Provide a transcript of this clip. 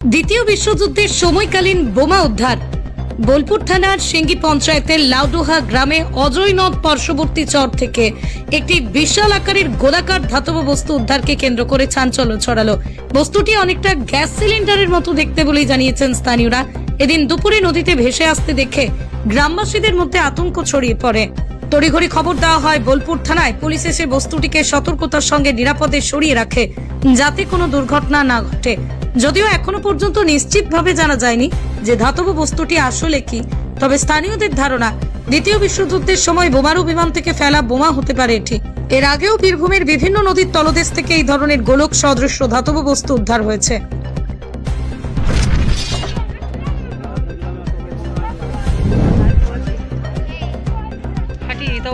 দ্বিতীয় বিশ্বযুদ্ধের সময়কালীন বোমা উদ্ধার। বোলপুর থানার সিঙ্গি পঞ্চায়েতের লাউডোহা গ্রামে অজয় নদ পার্শ্ববর্তী চর থেকে একটি বিশাল আকারের গোলাকার ধাতব বস্তু উদ্ধারকে কেন্দ্র করে চাঞ্চল্য ছড়ালো। বস্তুটি অনেকটা গ্যাস সিলিন্ডারের মতো দেখতে বলেই জানিয়েছেন স্থানীয়রা। এদিন দুপুরে নদীতে ভেসে আসতে দেখে গ্রামবাসীদের মধ্যে আতঙ্ক ছড়িয়ে পড়ে। তড়িঘড়ি খবর দেওয়া হয় বোলপুর থানায়। পুলিশ এসে বস্তুটিকে সতর্কতার সঙ্গে নিরাপদে সরিয়ে রাখে যাতে কোনো দুর্ঘটনা না ঘটে। যদিও এখনো পর্যন্ত নিশ্চিতভাবে জানা যায়নি যে ধাতব বস্তুটি আসলে কি, তবে স্থানীয়দের ধারণা দ্বিতীয় বিশ্বযুদ্ধের সময় বোমারু বিমান থেকে ফেলা বোমা হতে পারে এটি। এর আগেও বীরভূমের বিভিন্ন নদীর তলদেশ থেকে এই ধরনের গোলক সদৃশ্য ধাতব বস্তু উদ্ধার হয়েছে। तो